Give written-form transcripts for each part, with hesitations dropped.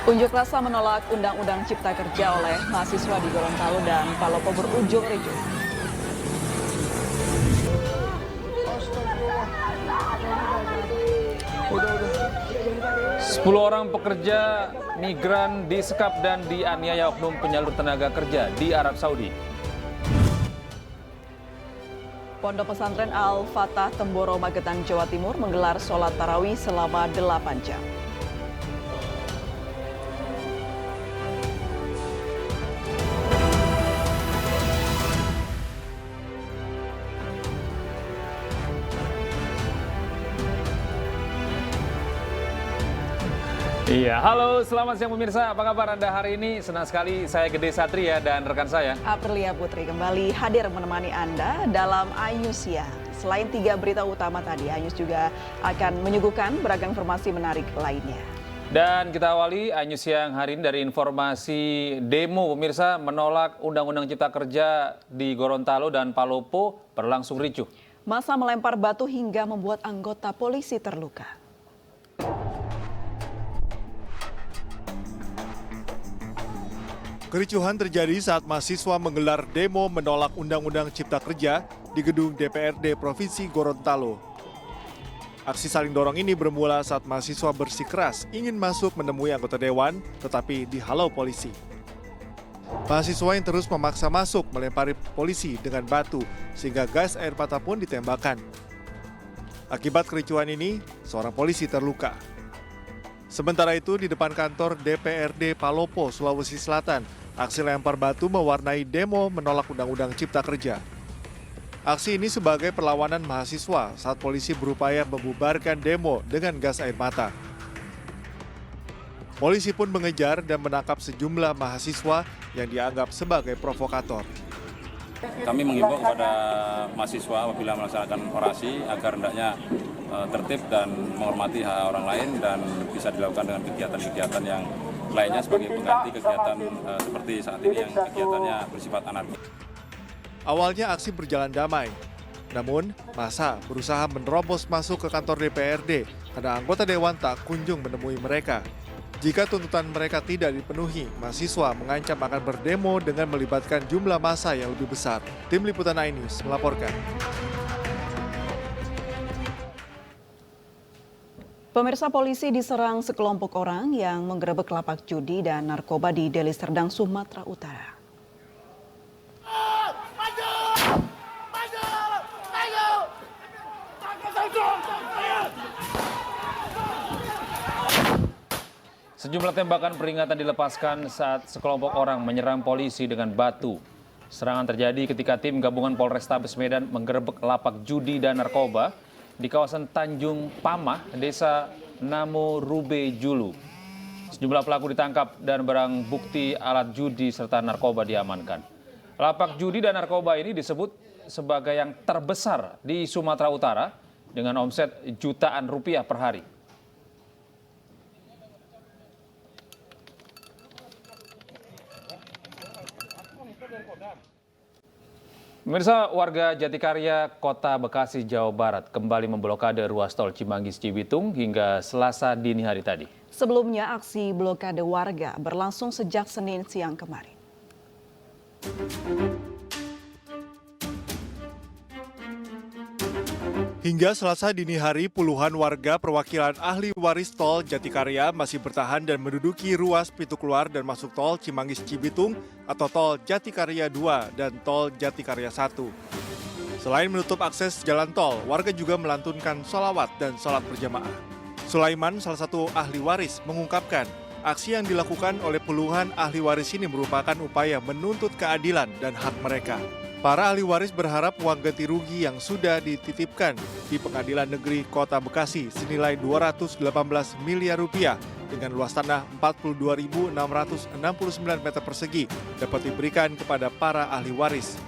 Unjuk rasa menolak Undang-Undang Cipta Kerja oleh mahasiswa di Gorontalo dan Palopo berujung ricuh. Sepuluh orang pekerja migran disekap dan dianiaya oknum penyalur tenaga kerja di Arab Saudi. Pondok Pesantren Al-Fatah Temboro, Magetan, Jawa Timur menggelar sholat tarawih selama 8 jam. Iya, halo, selamat siang pemirsa. Apa kabar Anda hari ini? Senang sekali saya Gede Satria dan rekan saya Aprilia Putri kembali hadir menemani Anda dalam Ayus Siang. Selain 3 berita utama tadi, Ayus juga akan menyuguhkan beragam informasi menarik lainnya. Dan kita awali Anyus Siang hari ini dari informasi demo pemirsa menolak Undang-Undang Cipta Kerja di Gorontalo dan Palopo berlangsung ricuh. Massa melempar batu hingga membuat anggota polisi terluka. Kericuhan terjadi saat mahasiswa menggelar demo menolak Undang-Undang Cipta Kerja di gedung DPRD Provinsi Gorontalo. Aksi saling dorong ini bermula saat mahasiswa bersikeras ingin masuk menemui anggota dewan, tetapi dihalau polisi. Mahasiswa yang terus memaksa masuk melempari polisi dengan batu, sehingga gas air mata pun ditembakkan. Akibat kericuhan ini, seorang polisi terluka. Sementara itu, di depan kantor DPRD Palopo, Sulawesi Selatan, aksi lempar batu mewarnai demo menolak Undang-Undang Cipta Kerja. Aksi ini sebagai perlawanan mahasiswa saat polisi berupaya membubarkan demo dengan gas air mata. Polisi pun mengejar dan menangkap sejumlah mahasiswa yang dianggap sebagai provokator. Kami mengimbau kepada mahasiswa apabila melaksanakan orasi agar hendaknya tertib dan menghormati hak orang lain dan bisa dilakukan dengan kegiatan-kegiatan yang lainnya sebagai pengganti kegiatan seperti saat ini yang kegiatannya bersifat anarkis. Awalnya aksi berjalan damai, namun massa berusaha menerobos masuk ke kantor DPRD karena anggota dewan tak kunjung menemui mereka. Jika tuntutan mereka tidak dipenuhi, mahasiswa mengancam akan berdemo dengan melibatkan jumlah massa yang lebih besar. Tim Liputan iNews melaporkan. Pemirsa, polisi diserang sekelompok orang yang menggerebek lapak judi dan narkoba di Deli Serdang, Sumatera Utara. Sejumlah tembakan peringatan dilepaskan saat sekelompok orang menyerang polisi dengan batu. Serangan terjadi ketika tim gabungan Polrestabes Medan menggerebek lapak judi dan narkoba di kawasan Tanjung Pamah, Desa Namo Rube Julu. Sejumlah pelaku ditangkap dan barang bukti alat judi serta narkoba diamankan. Lapak judi dan narkoba ini disebut sebagai yang terbesar di Sumatera Utara dengan omset jutaan rupiah per hari. Pemirsa, warga Jatikarya, Kota Bekasi, Jawa Barat kembali memblokade ruas tol Cimanggis Cibitung hingga Selasa dini hari tadi. Sebelumnya, aksi blokade warga berlangsung sejak Senin siang kemarin. Hingga Selasa dini hari, puluhan warga perwakilan ahli waris tol Jatikarya masih bertahan dan menduduki ruas pintu keluar dan masuk tol Cimanggis Cibitung atau tol Jatikarya 2 dan tol Jatikarya 1. Selain menutup akses jalan tol, warga juga melantunkan sholawat dan sholat berjamaah. Sulaiman, salah satu ahli waris, mengungkapkan aksi yang dilakukan oleh puluhan ahli waris ini merupakan upaya menuntut keadilan dan hak mereka. Para ahli waris berharap uang ganti rugi yang sudah dititipkan di Pengadilan Negeri Kota Bekasi senilai 218 miliar rupiah dengan luas tanah 42.669 meter persegi dapat diberikan kepada para ahli waris.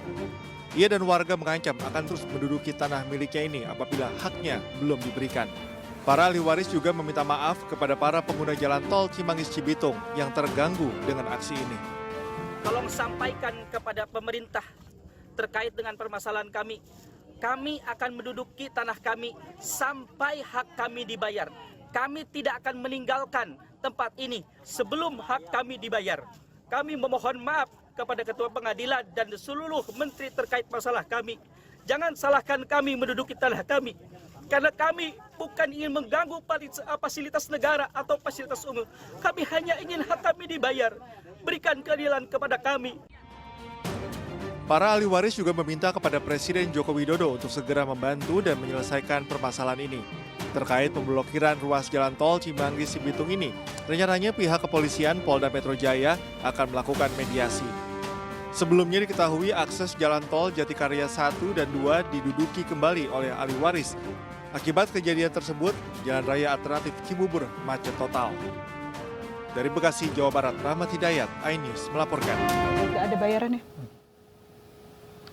Ia dan warga mengancam akan terus menduduki tanah miliknya ini apabila haknya belum diberikan. Para ahli waris juga meminta maaf kepada para pengguna jalan tol Cimanggis Cibitung yang terganggu dengan aksi ini. Tolong sampaikan kepada pemerintah terkait dengan permasalahan kami. Kami akan menduduki tanah kami sampai hak kami dibayar. kami tidak akan meninggalkan tempat ini sebelum hak kami dibayar. Kami memohon maaf kepada Ketua Pengadilan dan seluruh menteri terkait masalah kami. Jangan salahkan kami menduduki tanah kami. Karena kami bukan ingin mengganggu fasilitas negara atau fasilitas umum. Kami hanya ingin hak kami dibayar. Berikan keadilan kepada kami. Para ahli waris juga meminta kepada Presiden Joko Widodo untuk segera membantu dan menyelesaikan permasalahan ini. Terkait pemblokiran ruas jalan tol Cimanggis-Cibitung ini, rencananya pihak kepolisian Polda Metro Jaya akan melakukan mediasi. Sebelumnya diketahui akses jalan tol Jatikarya 1 dan 2 diduduki kembali oleh ahli waris. Akibat kejadian tersebut, Jalan Raya Alternatif Cibubur macet total. Dari Bekasi, Jawa Barat, Rahmat Hidayat, iNews melaporkan. Nggak ada bayarannya.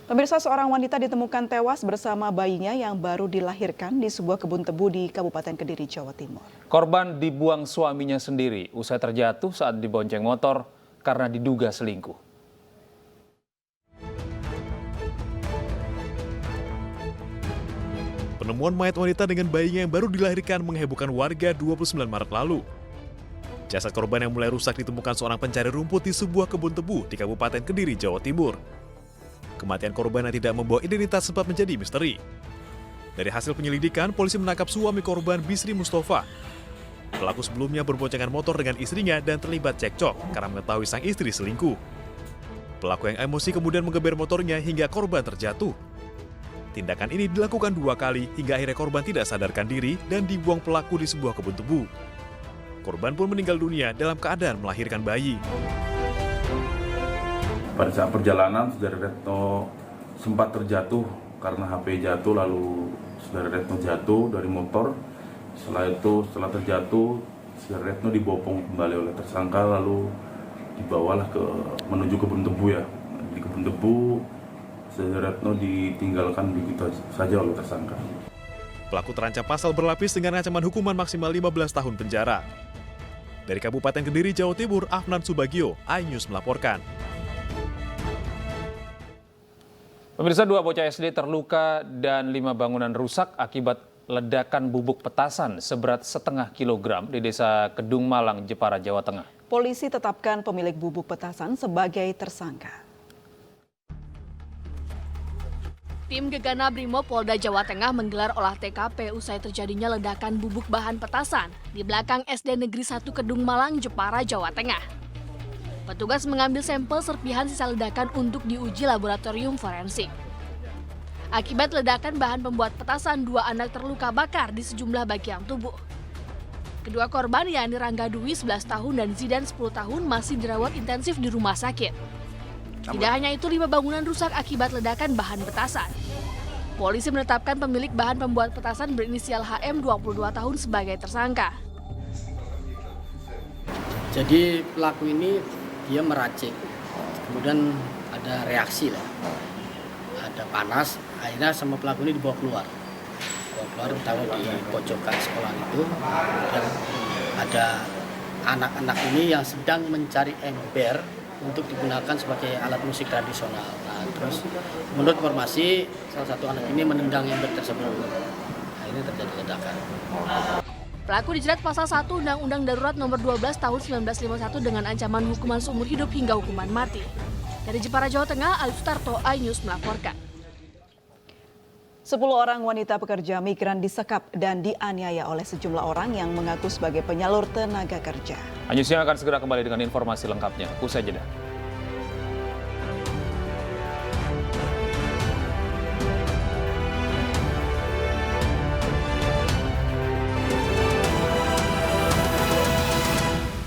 Pemirsa, seorang wanita ditemukan tewas bersama bayinya yang baru dilahirkan di sebuah kebun tebu di Kabupaten Kediri, Jawa Timur. Korban dibuang suaminya sendiri usai terjatuh saat dibonceng motor karena diduga selingkuh. Penemuan mayat wanita dengan bayinya yang baru dilahirkan menghebohkan warga 29 Maret lalu. Jasad korban yang mulai rusak ditemukan seorang pencari rumput di sebuah kebun tebu di Kabupaten Kediri, Jawa Timur. Kematian korban yang tidak membawa identitas sempat menjadi misteri. Dari hasil penyelidikan, polisi menangkap suami korban Bisri Mustafa. Pelaku sebelumnya berboncengan motor dengan istrinya dan terlibat cekcok karena mengetahui sang istri selingkuh. Pelaku yang emosi kemudian menggeber motornya hingga korban terjatuh. Tindakan ini dilakukan 2 kali hingga akhirnya korban tidak sadarkan diri dan dibuang pelaku di sebuah kebun tebu. Korban pun meninggal dunia dalam keadaan melahirkan bayi. Pada saat perjalanan, Saudara Retno sempat terjatuh karena HP jatuh, lalu Saudara Retno jatuh dari motor. Setelah terjatuh, Saudara Retno dibopong kembali oleh tersangka, lalu dibawalah menuju kebun tebu ya. Di kebun tebu, Saudara Retno ditinggalkan begitu saja oleh tersangka. Pelaku terancam pasal berlapis dengan ancaman hukuman maksimal 15 tahun penjara. Dari Kabupaten Kediri, Jawa Timur, Afnan Subagio, iNews melaporkan. Pemirsa, 2 bocah SD terluka dan 5 bangunan rusak akibat ledakan bubuk petasan seberat setengah kilogram di Desa Kedung Malang, Jepara, Jawa Tengah. Polisi tetapkan pemilik bubuk petasan sebagai tersangka. Tim Gegana Brimob Polda Jawa Tengah menggelar olah TKP usai terjadinya ledakan bubuk bahan petasan di belakang SD Negeri 1 Kedung Malang, Jepara, Jawa Tengah. Petugas mengambil sampel serpihan sisa ledakan untuk diuji laboratorium forensik. Akibat ledakan bahan pembuat petasan, 2 anak terluka bakar di sejumlah bagian tubuh. Kedua korban, yakni Rangga Dwi 11 tahun dan Zidan 10 tahun, masih dirawat intensif di rumah sakit. Tidak hanya itu, 5 bangunan rusak akibat ledakan bahan petasan. Polisi menetapkan pemilik bahan pembuat petasan berinisial HM 22 tahun sebagai tersangka. Jadi pelaku ini dia meracik, kemudian ada reaksi lah, ada panas, akhirnya sama pelaku ini dibawa keluar, taruh di pojokan sekolah itu, dan ada anak-anak ini yang sedang mencari ember untuk digunakan sebagai alat musik tradisional. Nah, terus menurut informasi salah satu anak ini menendang ember tersebut, akhirnya terjadi ledakan. Pelaku dijerat pasal 1 Undang-Undang Darurat Nomor 12 Tahun 1951 dengan ancaman hukuman seumur hidup hingga hukuman mati. Dari Jepara, Jawa Tengah, Alif Sutarto, iNews melaporkan. 10 orang wanita pekerja migran disekap dan dianiaya oleh sejumlah orang yang mengaku sebagai penyalur tenaga kerja. iNews yang akan segera kembali dengan informasi lengkapnya. Usai jeda.